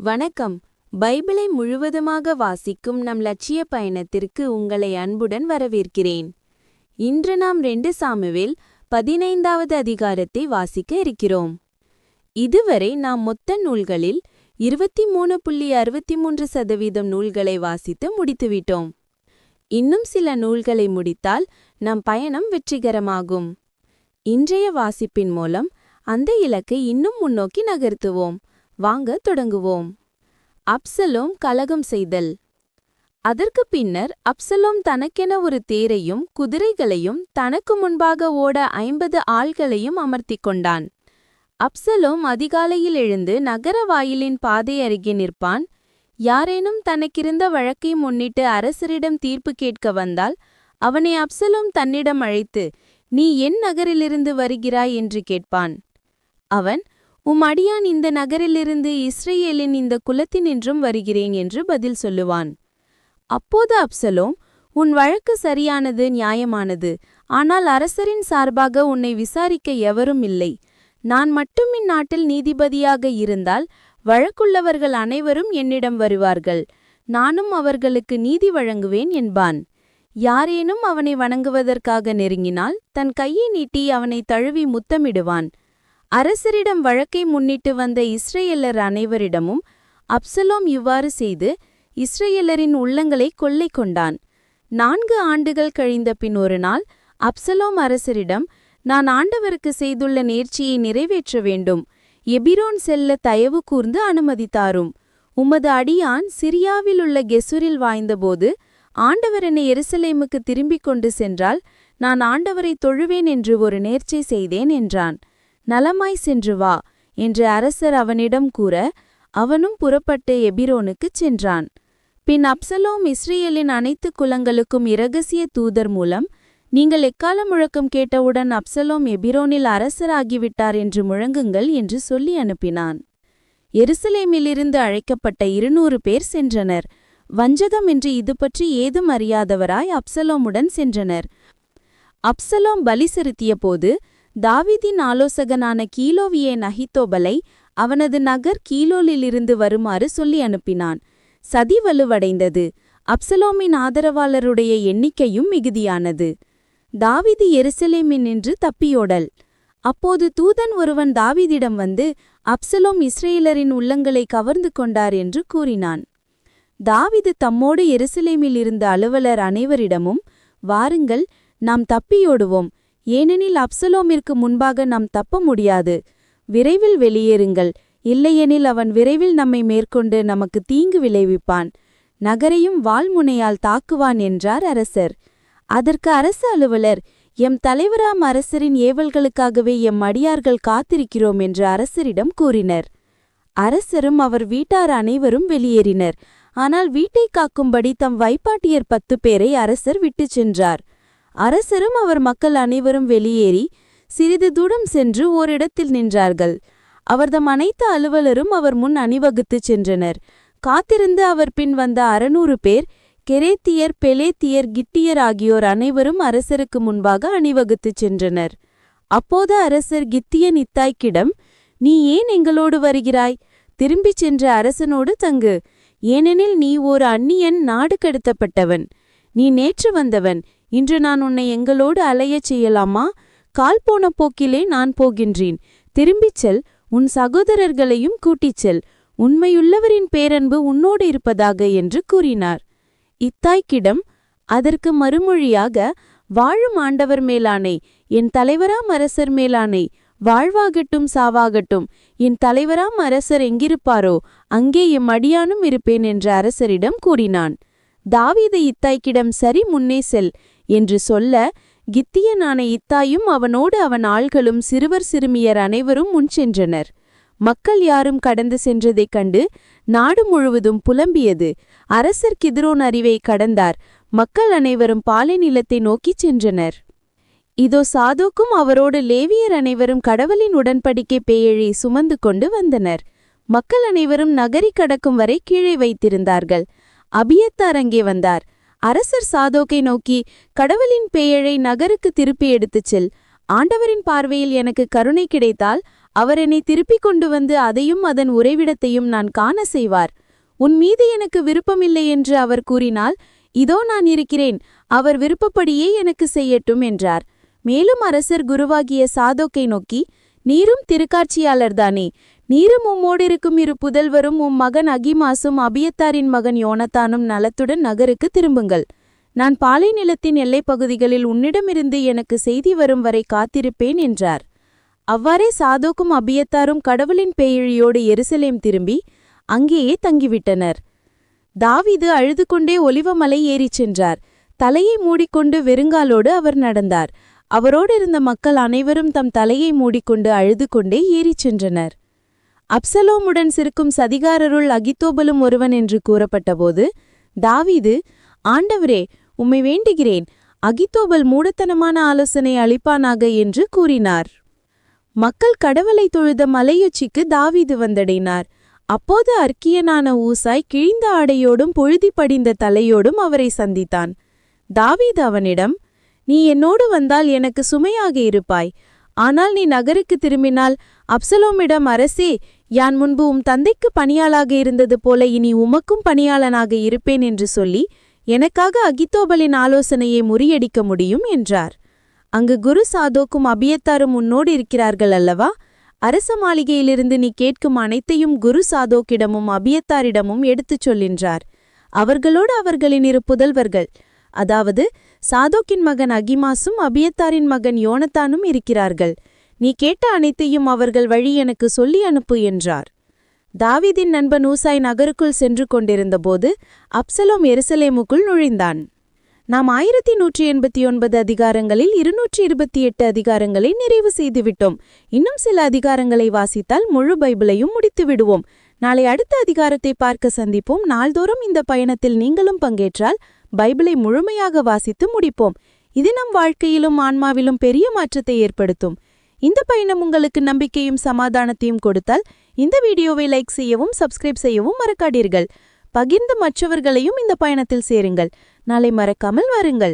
வணக்கம். பைபிளை முழுவதுமாக வாசிக்கும் நம் லட்சிய பயணத்திற்கு உங்களை அன்புடன் வரவேற்கிறேன். இன்று நாம் 2 சாமுவேல் 15வது அதிகாரத்தை வாசிக்க இருக்கிறோம். இதுவரை நாம் மொத்த நூல்களில் 23.63% நூல்களை வாசித்து முடித்துவிட்டோம். இன்னும் சில நூல்களை முடித்தால் நம் பயணம் வெற்றிகரமாகும். இன்றைய வாசிப்பின் மூலம் அந்த இலக்கை இன்னும் முன்னோக்கி நகர்த்துவோம். வாங்க தொடங்குவோம். அப்சலோம் கலகம் செய்தல். அதற்கு பின்னர் அப்சலோம் தனக்கென ஒரு தேரையும் குதிரைகளையும் தனக்கு முன்பாக ஓட 50 ஆள்களையும் அமர்த்திக் கொண்டான். அப்சலோம் அதிகாலையில் எழுந்து நகர வாயிலின் பாதை அருகே நிற்பான். யாரேனும் தனக்கிருந்த வழக்கை முன்னிட்டு அரசரிடம் தீர்ப்பு கேட்க வந்தால் அவனை அப்சலோம் தன்னிடம் அழைத்து, "நீ என் நகரிலிருந்து வருகிறாய்?" என்று கேட்பான். அவன், "உம் அடியான் இந்த நகரிலிருந்து இஸ்ரேலின் இந்த குலத்தினின்றும் வருகிறேன்" என்று பதில் சொல்லுவான். அப்போது அப்சலோம், "உன் வழக்கு சரியானது, நியாயமானது. ஆனால் அரசரின் சார்பாக உன்னை விசாரிக்க எவரும் இல்லை. நான் மட்டும் இந்நாட்டில் நீதிபதியாக இருந்தால் வழக்குள்ளவர்கள் அனைவரும் என்னிடம் வருவார்கள். நானும் அவர்களுக்கு நீதி வழங்குவேன்" என்பான். யாரேனும் அவனை வணங்குவதற்காக நெருங்கினால் தன் கையை நீட்டி அவனை தழுவி முத்தமிடுவான். அரசரிடம் வழக்கை முன்னிட்டு வந்த இஸ்ரேலர் அனைவரிடமும் அப்சலோம் இவ்வாறு செய்து இஸ்ரேலரின் உள்ளங்களை கொள்ளை கொண்டான். 4 ஆண்டுகள் கழிந்த பின் ஒரு நாள் அப்சலோம் அரசரிடம், "நான் ஆண்டவருக்கு செய்துள்ள நேர்ச்சியை நிறைவேற்ற வேண்டும். எபிரோன் செல்ல தயவு கூர்ந்து அனுமதி தாரும். உமது அடியான் சிரியாவிலுள்ள கெசுரில் வாய்ந்தபோது ஆண்டவர் என்னை எருசலேமுக்கு திரும்பிக் கொண்டு சென்றால் நான் ஆண்டவரை தொழுவேன் என்று ஒரு நேர்ச்சை செய்தேன்" என்றான். "நலமாய் சென்று வா" என்று அரசர் அவனிடம் கூற அவனும் புறப்பட்டு எபிரோனுக்குச் சென்றான். பின் அப்சலோம் இஸ்ரேலின் அனைத்து குலங்களுக்கும் இரகசிய தூதர் மூலம், "நீங்கள் எக்கால முழக்கம் கேட்டவுடன் அப்சலோம் எபிரோனில் அரசராகிவிட்டார் என்று முழங்குங்கள்" என்று சொல்லி அனுப்பினான். எருசலேமிலிருந்து அழைக்கப்பட்ட 200 பேர் சென்றனர். வஞ்சகமின்றி இது பற்றி ஏதும் அறியாதவராய் அப்சலோமுடன் சென்றனர். அப்சலோம் பலி செலுத்திய போது தாவீதின் ஆலோசகனான கீலோவியன் அகித்தோபலை அவனது நகர் கீலோலிலிருந்து வருமாறு சொல்லி அனுப்பினான். சதி வலுவடைந்தது. அப்சலோமின் ஆதரவாளருடைய எண்ணிக்கையும் மிகுதியானது. தாவீது எருசலேமினின்று தப்பியோடல். அப்போது தூதன் ஒருவன் தாவீதிடம் வந்து, "அப்சலோம் இஸ்ரேலரின் உள்ளங்களை கவர்ந்து கொண்டார்" என்று கூறினான். தாவீது தம்மோடு எருசலேமில் இருந்த அலுவலர் அனைவரிடமும், "வாருங்கள், நாம் தப்பியோடுவோம். ஏனெனில் அப்சலோமிற்கு முன்பாக நாம் தப்ப முடியாது. விரைவில் வெளியேறுங்கள். இல்லையெனில் அவன் விரைவில் நம்மை மேற்கொண்டு நமக்கு தீங்கு விளைவிப்பான். நகரையும் வாள்முனையால் தாக்குவான்" என்றார் அரசர். அதற்கு அரச அலுவலர், "எம் தலைவராம் அரசரின் ஏவல்களுக்காகவே எம் அடியார்கள் காத்திருக்கிறோம்" என்று அரசரிடம் கூறினர். அரசரும் அவர் வீட்டார் அனைவரும் வெளியேறினர். ஆனால் வீட்டை காக்கும்படி தம் வைப்பாட்டியர் 10 பேரை அரசர் விட்டுச் சென்றார். அரசரும் அவர் மக்கள் அனைவரும் வெளியேறி சிறிது தூரம் சென்று ஓரிடத்தில் நின்றார்கள். அவர்தம் அனைத்து அலுவலரும் அவர் முன் அணிவகுத்துச் சென்றனர். காத்திருந்து அவர் பின் வந்த 600 பேர், கெரேத்தியர், பெலேத்தியர், கிட்டியர் ஆகியோர் அனைவரும் அரசருக்கு முன்பாக அணிவகுத்துச் சென்றனர். அப்போது அரசர் கித்தியன் இத்தாய்க்கிடம், "நீ ஏன் எங்களோடு வருகிறாய்? திரும்பிச் சென்ற அரசனோடு தங்கு. ஏனெனில் நீ ஒரு அந்நியன், நாடு கடத்தப்பட்டவன். நீ நேற்று வந்தவன். இன்று நான் உன்னை எங்களோடு அலையச் செய்யலாமா? கால் போன போக்கிலே நான் போகின்றேன். திரும்பிச் செல். உன் சகோதரர்களையும் கூட்டிச் செல். உண்மையுள்ளவரின் பேரன்பு உன்னோடு இருப்பதாக" என்று கூறினார். இத்தாய்க்கிடம் அதற்கு மறுமொழியாக, "வாழும் ஆண்டவர் மேலானை, என் தலைவராம் அரசர் மேலானை, வாழ்வாகட்டும் சாவாகட்டும், என் தலைவராம் அரசர் எங்கிருப்பாரோ அங்கே எம் அடியானும் இருப்பேன்" என்று அரசரிடம் கூறினான். தாவீது இத்தாய்க்கிடம், "சரி, முன்னே செல்" என்று சொல்ல, கித்தியனான இத்தாயும் அவனோடு அவன் ஆள்களும் சிறுவர் சிறுமியர் அனைவரும் முன் சென்றனர். மக்கள் யாரும் கடந்து சென்றதைக் கண்டு நாடு முழுவதும் புலம்பியது. அரசர் கித்ரோன் அருவியை கடந்தார். மக்கள் அனைவரும் பாலை நிலத்தை நோக்கிச் சென்றனர். இதோ சாதோக்கும் அவரோடு லேவியர் அனைவரும் கடவுளின் உடன்படிக்கை பேழையை சுமந்து கொண்டு வந்தனர். மக்கள் அனைவரும் நகரி கடக்கும் வரை கீழே வைத்திருந்தார்கள். அபியத்தார் அங்கே வந்தார். அரசர் சாதோக்கை நோக்கி, "கடவுளின் பேழை நகருக்கு திருப்பி எடுத்துச் செல். ஆண்டவரின் பார்வையில் எனக்கு கருணை கிடைத்தால் அவர் என்னை திருப்பிக் கொண்டு வந்து அதையும் அதன் உறைவிடத்தையும் நான் காண செய்வார். உன் மீது எனக்கு விருப்பமில்லை என்று அவர் கூறினால், இதோ நான் இருக்கிறேன், அவர் விருப்பப்படியே எனக்கு செய்யட்டும் என்றார். மேலும் அரசர் குருவாகிய சாதோக்கை நோக்கி, நீரும் திருக்காட்சியாளர்தானே, நீரும் உம்மோடிருக்கும் இரு புதல்வரும் உம் மகன் அகிமாசும் அபியத்தாரின் மகன் யோனத்தானும் நலத்துடன் நகருக்கு திரும்புங்கள். நான் பாலை நிலத்தின் எல்லைப்பகுதிகளில் உன்னிடமிருந்து எனக்கு செய்தி வரும் வரை காத்திருப்பேன் என்றார். அவ்வாறே சாதோக்கும் அபியத்தாரும் கடவுளின் பேயிழியோடு எருசலேம் திரும்பி அங்கேயே தங்கிவிட்டனர். தாவீது அழுது கொண்டே ஒலிவமலை ஏறிச் சென்றார். தலையை மூடிக்கொண்டு வெறுங்காலோடு அவர் நடந்தார். அவரோடிருந்த மக்கள் அனைவரும் தம் தலையை மூடிக்கொண்டு அழுது கொண்டே ஏறிச் சென்றனர். அப்சலோமுடன் சிறுக்கும் சதிகாரருள் அகித்தோபலும் ஒருவன் என்று கூறப்பட்டபோது, தாவீது, ஆண்டவரே, உம்மை வேண்டுகிறேன், அகித்தோபல் மூடத்தனமான ஆலோசனை அளிப்பானாக என்று கூறினார். மக்கள் கடவுளை தொழுத மலையுச்சிக்கு தாவீது வந்தடைனார். அப்போது அர்க்கியனான ஊசாய் கிழிந்த ஆடையோடும் பொழுதி படிந்த தலையோடும் அவரை சந்தித்தான். தாவீது அவனிடம், நீ என்னோடு வந்தால் எனக்கு சுமையாக இருப்பாய். ஆனால் நீ நகருக்கு திரும்பினால் அப்சலோமிடம், அரசே, யான் முன்பு உம் தந்தைக்கு பணியாளாக இருந்தது போல இனி உமக்கும் பணியாளனாக இருப்பேன் என்று சொல்லி எனக்காக அகித்தோபலின் ஆலோசனையை முறியடிக்க முடியும் என்றார். அங்கு குரு சாதோக்கும் அபியத்தாரும் உன்னோடு இருக்கிறார்கள் அல்லவா? அரச மாளிகையிலிருந்து நீ கேட்கும் அனைத்தையும் குரு சாதோக்கிடமும் அபியத்தாரிடமும் எடுத்துச் சொல்லின்றார். அவர்களோடு அவர்களின் இரு புதல்வர்கள், அதாவது சாதோக்கின் மகன் அகிமாசும் அபியத்தாரின் மகன் யோனத்தானும் இருக்கிறார்கள். நீ கேட்ட அனைத்தையும் அவர்கள் வழி எனக்கு சொல்லி அனுப்பு என்றார். தாவீதின் நண்பன் ஊசாய் நகருக்குள் சென்று கொண்டிருந்தபோது அப்சலோம் எருசலேமுக்குள் நுழைந்தான். நாம் 1189 அதிகாரங்களில் 228 அதிகாரங்களை நிறைவு செய்துவிட்டோம். இன்னும் சில அதிகாரங்களை வாசித்தால் முழு பைபிளையும் முடித்து விடுவோம். நாளை அடுத்த அதிகாரத்தை பார்க்க சந்திப்போம். நாள்தோறும் இந்த பயணத்தில் நீங்களும் பங்கேற்றால் பைபிளை முழுமையாக வாசித்து முடிப்போம். இது நம் வாழ்க்கையிலும் ஆன்மாவிலும் பெரிய மாற்றத்தை ஏற்படுத்தும். இந்த பயணம் உங்களுக்கு நம்பிக்கையும் சமாதானத்தையும் கொடுத்தால் இந்த வீடியோவை லைக் செய்யவும் சப்ஸ்கிரைப் செய்யவும் மறக்காதீர்கள். பகிர்ந்து மற்றவர்களையும் இந்த பயணத்தில் சேருங்கள். நாளை மறக்காமல் வாருங்கள்.